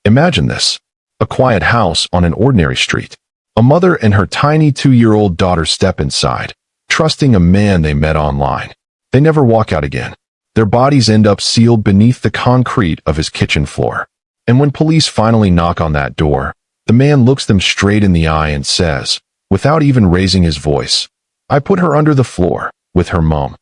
Imagine this. A quiet house on an ordinary street. A mother and her tiny 2-year-old daughter step inside, trusting a man they met online. They never walk out again. Their bodies end up sealed beneath the concrete of his kitchen floor. And when police finally knock on that door, the man looks them straight in the eye and says, without even raising his voice, "I put her under the floor, with her mum."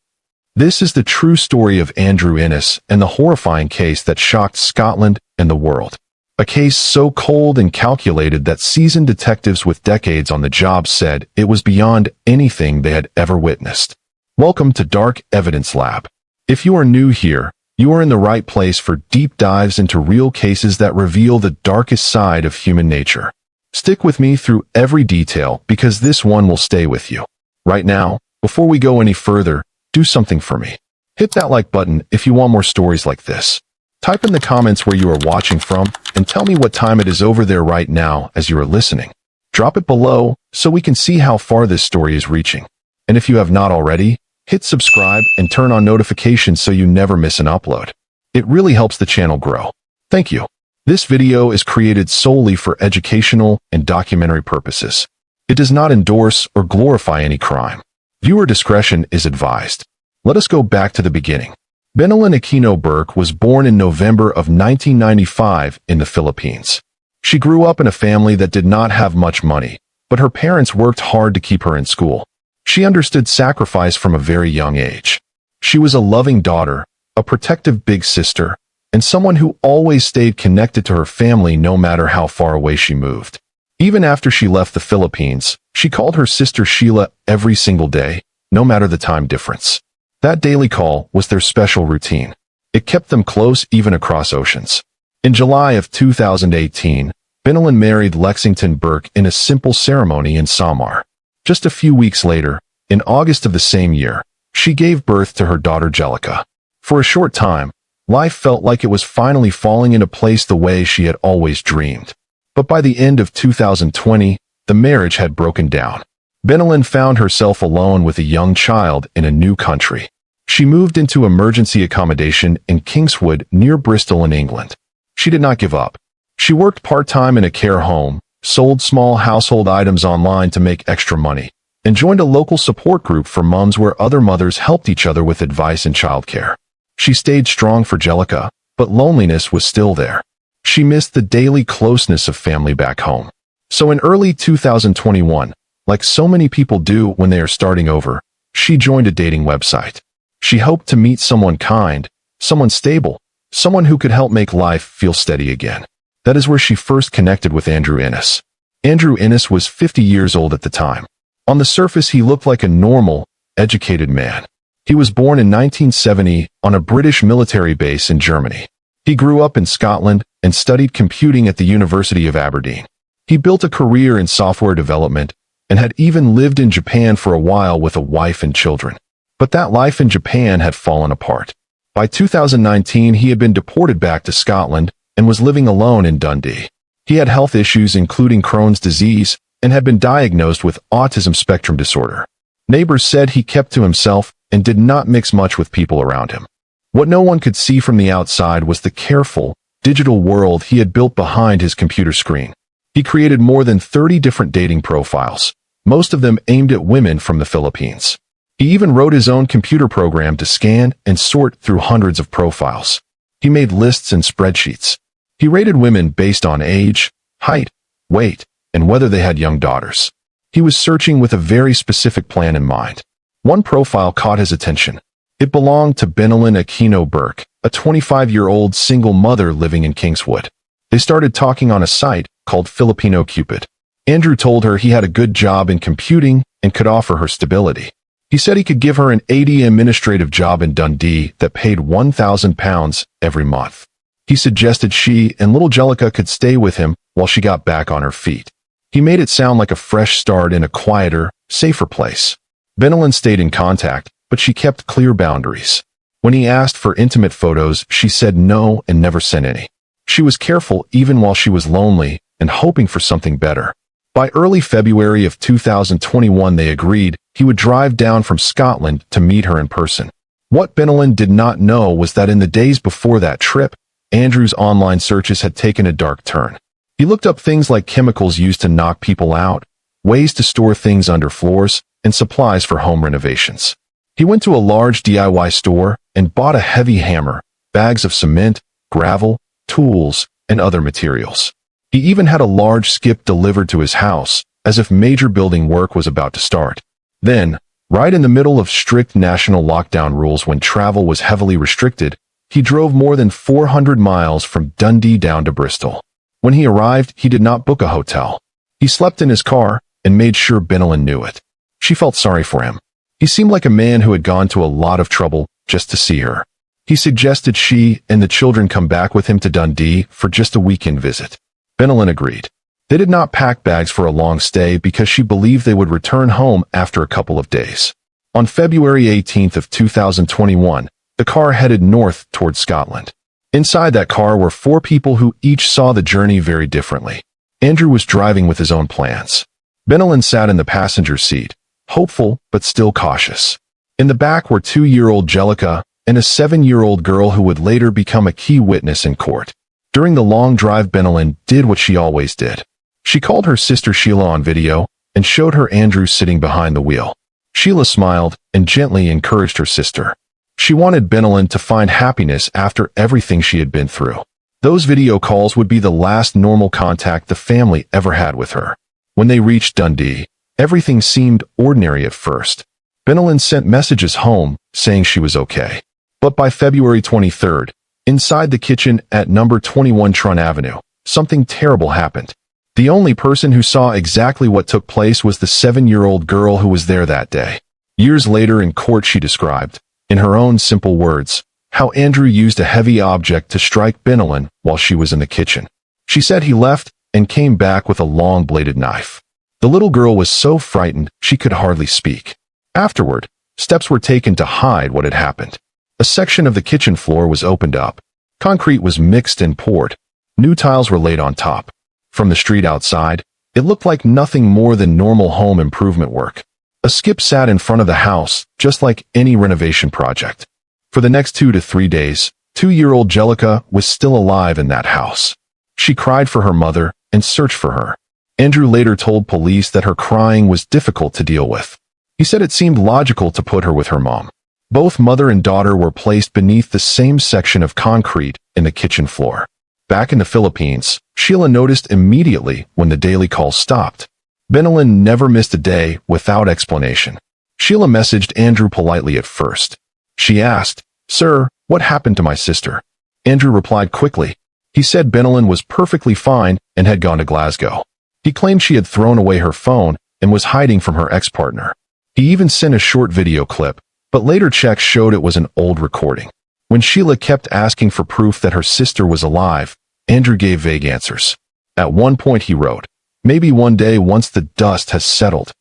This is the true story of Andrew Innes and the horrifying case that shocked Scotland and the world. A case so cold and calculated that seasoned detectives with decades on the job said it was beyond anything they had ever witnessed. Welcome to Dark Evidence Lab. If you are new here, you are in the right place for deep dives into real cases that reveal the darkest side of human nature. Stick with me through every detail because this one will stay with you. Right now, before we go any further, do something for me. Hit that like button if you want more stories like this. Type in the comments where you are watching from and tell me what time it is over there right now as you are listening. Drop it below so we can see how far this story is reaching. And if you have not already, hit subscribe and turn on notifications so you never miss an upload. It really helps the channel grow. Thank you. This video is created solely for educational and documentary purposes. It does not endorse or glorify any crime. Viewer discretion is advised. Let us go back to the beginning. Bennylyn Burke was born in November of 1995 in the Philippines. She grew up in a family that did not have much money, but her parents worked hard to keep her in school. She understood sacrifice from a very young age. She was a loving daughter, a protective big sister, and someone who always stayed connected to her family no matter how far away she moved. Even after she left the Philippines, she called her sister Sheila every single day, no matter the time difference. That daily call was their special routine. It kept them close even across oceans. In July of 2018, Bennylyn married Lexington Burke in a simple ceremony in Samar. Just a few weeks later, in August of the same year, she gave birth to her daughter Jellica. For a short time, life felt like it was finally falling into place the way she had always dreamed. But by the end of 2020, the marriage had broken down. Bennylyn found herself alone with a young child in a new country. She moved into emergency accommodation in Kingswood near Bristol in England. She did not give up. She worked part-time in a care home, sold small household items online to make extra money, and joined a local support group for moms where other mothers helped each other with advice and childcare. She stayed strong for Jellica, but loneliness was still there. She missed the daily closeness of family back home. So in early 2021, like so many people do when they are starting over, she joined a dating website. She hoped to meet someone kind, someone stable, someone who could help make life feel steady again. That is where she first connected with Andrew Innes. Andrew Innes was 50 years old at the time. On the surface, he looked like a normal, educated man. He was born in 1970 on a British military base in Germany. He grew up in Scotland and studied computing at the University of Aberdeen. He built a career in software development and had even lived in Japan for a while with a wife and children. But that life in Japan had fallen apart. By 2019, he had been deported back to Scotland and was living alone in Dundee. He had health issues including Crohn's disease and had been diagnosed with autism spectrum disorder. Neighbors said he kept to himself and did not mix much with people around him. What no one could see from the outside was the careful, digital world he had built behind his computer screen. He created more than 30 different dating profiles, most of them aimed at women from the Philippines. He even wrote his own computer program to scan and sort through hundreds of profiles. He made lists and spreadsheets. He rated women based on age, height, weight, and whether they had young daughters. He was searching with a very specific plan in mind. One profile caught his attention. It belonged to Bennylyn Burke, a 25-year-old single mother living in Kingswood. They started talking on a site called Filipino Cupid. Andrew told her he had a good job in computing and could offer her stability. He said he could give her an AD administrative job in Dundee that paid £1,000 every month. He suggested she and little Jellica could stay with him while she got back on her feet. He made it sound like a fresh start in a quieter, safer place. Bennylyn stayed in contact, but she kept clear boundaries. When he asked for intimate photos, she said no and never sent any. She was careful even while she was lonely and hoping for something better. By early February of 2021, they agreed he would drive down from Scotland to meet her in person. What Bennylyn did not know was that in the days before that trip, Andrew's online searches had taken a dark turn. He looked up things like chemicals used to knock people out, ways to store things under floors, and supplies for home renovations. He went to a large DIY store and bought a heavy hammer, bags of cement, gravel, tools, and other materials. He even had a large skip delivered to his house, as if major building work was about to start. Then, right in the middle of strict national lockdown rules when travel was heavily restricted, he drove more than 400 miles from Dundee down to Bristol. When he arrived, he did not book a hotel. He slept in his car and made sure Bennylyn knew it. She felt sorry for him. He seemed like a man who had gone to a lot of trouble just to see her. He suggested she and the children come back with him to Dundee for just a weekend visit. Bennylyn agreed. They did not pack bags for a long stay because she believed they would return home after a couple of days. On February 18th of 2021, the car headed north towards Scotland. Inside that car were 4 people who each saw the journey very differently. Andrew was driving with his own plans. Bennylyn sat in the passenger seat, hopeful but still cautious. In the back were 2-year-old Jellica and a 7-year-old girl who would later become a key witness in court. During the long drive, Bennylyn did what she always did. She called her sister Sheila on video and showed her Andrew sitting behind the wheel. Sheila smiled and gently encouraged her sister. She wanted Bennylyn to find happiness after everything she had been through. Those video calls would be the last normal contact the family ever had with her. When they reached Dundee, everything seemed ordinary at first. Bennylyn sent messages home saying she was okay. But by February 23rd, inside the kitchen at number 21 Trun Avenue, something terrible happened. The only person who saw exactly what took place was the 7-year-old girl who was there that day. Years later in court, she described, in her own simple words, how Andrew used a heavy object to strike Bennylyn while she was in the kitchen. She said he left and came back with a long-bladed knife. The little girl was so frightened she could hardly speak. Afterward, steps were taken to hide what had happened. A section of the kitchen floor was opened up. Concrete was mixed and poured. New tiles were laid on top. From the street outside, it looked like nothing more than normal home improvement work. A skip sat in front of the house, just like any renovation project. For the next 2 to 3 days, 2-year-old Jellica was still alive in that house. She cried for her mother and searched for her. Andrew later told police that her crying was difficult to deal with. He said it seemed logical to put her with her mom. Both mother and daughter were placed beneath the same section of concrete in the kitchen floor. Back in the Philippines, Sheila noticed immediately when the daily calls stopped. Bennylyn never missed a day without explanation. Sheila messaged Andrew politely at first. She asked, "Sir, what happened to my sister?" Andrew replied quickly. He said Bennylyn was perfectly fine and had gone to Glasgow. He claimed she had thrown away her phone and was hiding from her ex-partner. He even sent a short video clip, but later checks showed it was an old recording. When Sheila kept asking for proof that her sister was alive, Andrew gave vague answers. At one point he wrote, "Maybe one day once the dust has settled."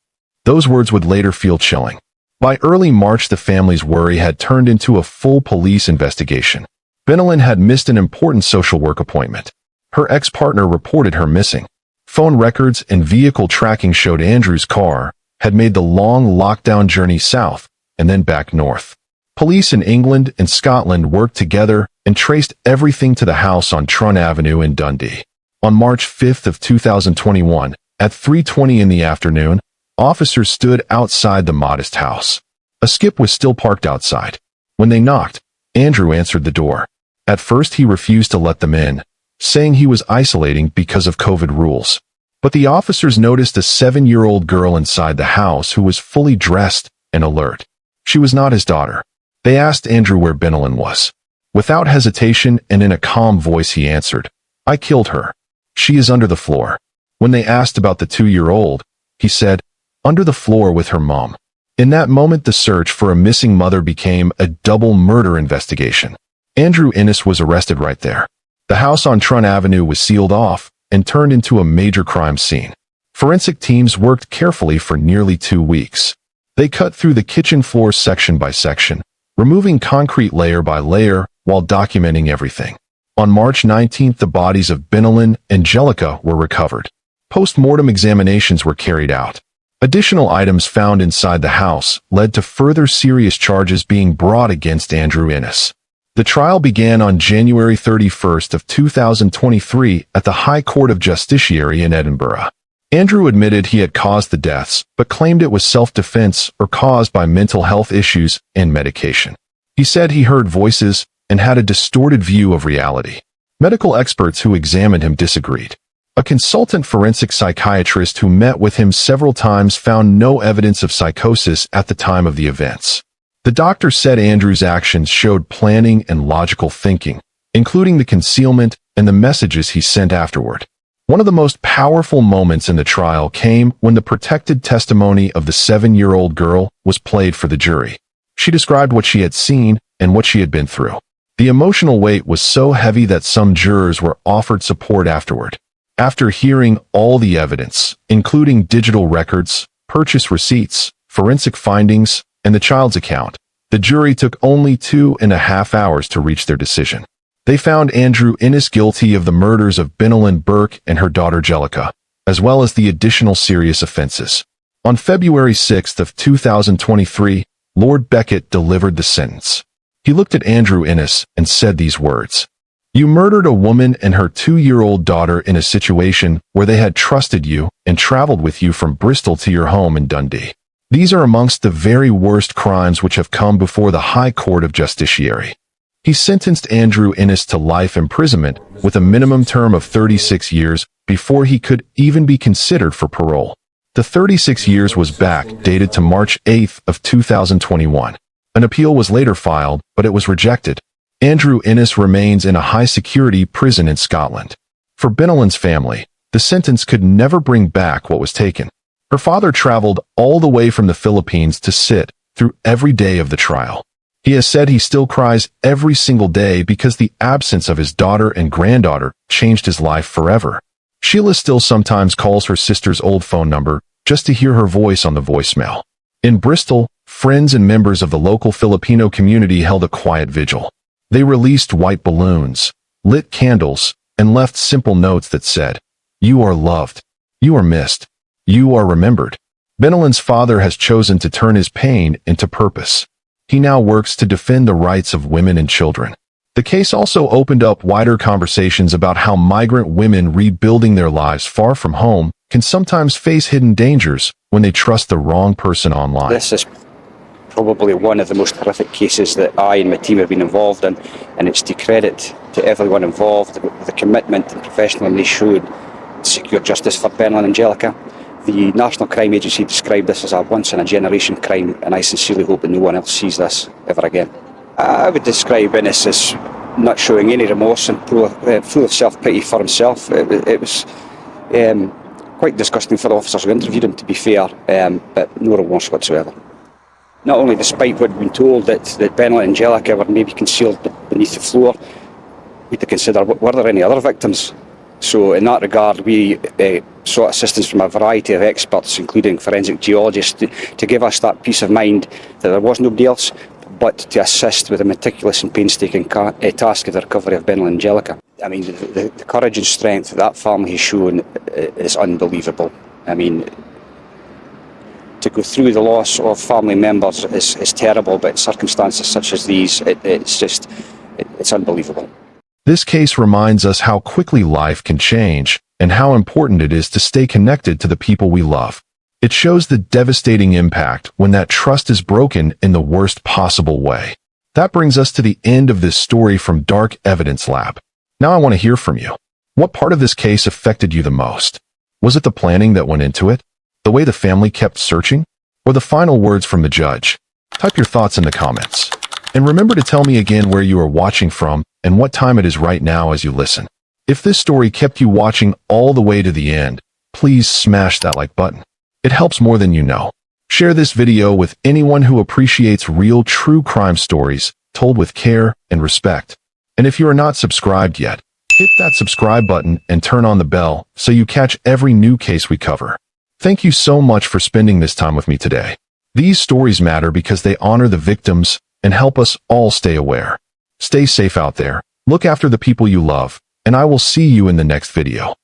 Those words would later feel chilling. By early March, the family's worry had turned into a full police investigation. Bennylyn had missed an important social work appointment. Her ex-partner reported her missing. Phone records and vehicle tracking showed Andrew's car had made the long lockdown journey south and then back north. Police in England and Scotland worked together and traced everything to the house on Trun Avenue in Dundee. On March 5th of 2021, at 3:20 in the afternoon, officers stood outside the modest house. A skip was still parked outside. When they knocked, Andrew answered the door. At first he refused to let them in, saying he was isolating because of COVID rules. But the officers noticed a 7-year-old girl inside the house who was fully dressed and alert. She was not his daughter. They asked Andrew where Bennylyn was. Without hesitation and in a calm voice he answered, "I killed her. She is under the floor." When they asked about the 2-year-old, he said, "Under the floor with her mom." In that moment, the search for a missing mother became a double murder investigation. Andrew Innes was arrested right there. The house on Trun Avenue was sealed off and turned into a major crime scene. Forensic teams worked carefully for nearly 2 weeks. They cut through the kitchen floor section by section, removing concrete layer by layer while documenting everything. On March 19th, the bodies of Bennylyn and Jellica were recovered. Post-mortem examinations were carried out. Additional items found inside the house led to further serious charges being brought against Andrew Innes. The trial began on January 31st of 2023 at the High Court of Justiciary in Edinburgh. Andrew admitted he had caused the deaths, but claimed it was self-defense or caused by mental health issues and medication. He said he heard voices and had a distorted view of reality. Medical experts who examined him disagreed. A consultant forensic psychiatrist who met with him several times found no evidence of psychosis at the time of the events. The doctor said Andrew's actions showed planning and logical thinking, including the concealment and the messages he sent afterward. One of the most powerful moments in the trial came when the protected testimony of the 7-year-old girl was played for the jury. She described what she had seen and what she had been through. The emotional weight was so heavy that some jurors were offered support afterward. After hearing all the evidence, including digital records, purchase receipts, forensic findings, and the child's account, the jury took only 2.5 hours to reach their decision. They found Andrew Innes guilty of the murders of Bennylyn Burke and her daughter Jellica, as well as the additional serious offenses. On February 6th of 2023, Lord Beckett delivered the sentence. He looked at Andrew Innes and said these words: "You murdered a woman and her 2-year-old daughter in a situation where they had trusted you and traveled with you from Bristol to your home in Dundee. These are amongst the very worst crimes which have come before the High Court of Justiciary." He sentenced Andrew Innes to life imprisonment with a minimum term of 36 years before he could even be considered for parole. The 36 years was back-dated to March 8th of 2021. An appeal was later filed, but it was rejected. Andrew Innes remains in a high-security prison in Scotland. For Bennylyn's family, the sentence could never bring back what was taken. Her father traveled all the way from the Philippines to sit through every day of the trial. He has said he still cries every single day because the absence of his daughter and granddaughter changed his life forever. Sheila still sometimes calls her sister's old phone number just to hear her voice on the voicemail. In Bristol, friends and members of the local Filipino community held a quiet vigil. They released white balloons, lit candles, and left simple notes that said, "You are loved. You are missed. You are remembered." Bennylyn's father has chosen to turn his pain into purpose. He now works to defend the rights of women and children. The case also opened up wider conversations about how migrant women rebuilding their lives far from home can sometimes face hidden dangers when they trust the wrong person online. This is probably one of the most horrific cases that I and my team have been involved in, and it's to credit to everyone involved, the commitment and professionalism they showed to secure justice for Bennylyn and Jellica. The National Crime Agency described this as a once-in-a-generation crime, and I sincerely hope that no one else sees this ever again. I would describe Innes as not showing any remorse and full of self-pity for himself. It was quite disgusting for the officers who interviewed him, to be fair, but no remorse whatsoever. Not only despite what we'd been told that Bennylyn and Jellica were maybe concealed beneath the floor, we had to consider, were there any other victims? So in that regard, we sought assistance from a variety of experts, including forensic geologists, to give us that peace of mind that there was nobody else, but to assist with a meticulous and painstaking task of the recovery of Bennylyn and Jellica. I mean, the courage and strength that family has shown is unbelievable. I mean, to go through the loss of family members is terrible, but circumstances such as these, it's unbelievable. This case reminds us how quickly life can change and how important it is to stay connected to the people we love. It shows the devastating impact when that trust is broken in the worst possible way. That brings us to the end of this story from Dark Evidence Lab. Now I want to hear from you. What part of this case affected you the most? Was it the planning that went into it? The way the family kept searching? Or the final words from the judge? Type your thoughts in the comments. And remember to tell me again where you are watching from and what time it is right now as you listen. If this story kept you watching all the way to the end, please smash that like button. It helps more than you know. Share this video with anyone who appreciates real true crime stories told with care and respect. And if you are not subscribed yet, hit that subscribe button and turn on the bell so you catch every new case we cover. Thank you so much for spending this time with me today. These stories matter because they honor the victims and help us all stay aware. Stay safe out there, look after the people you love, and I will see you in the next video.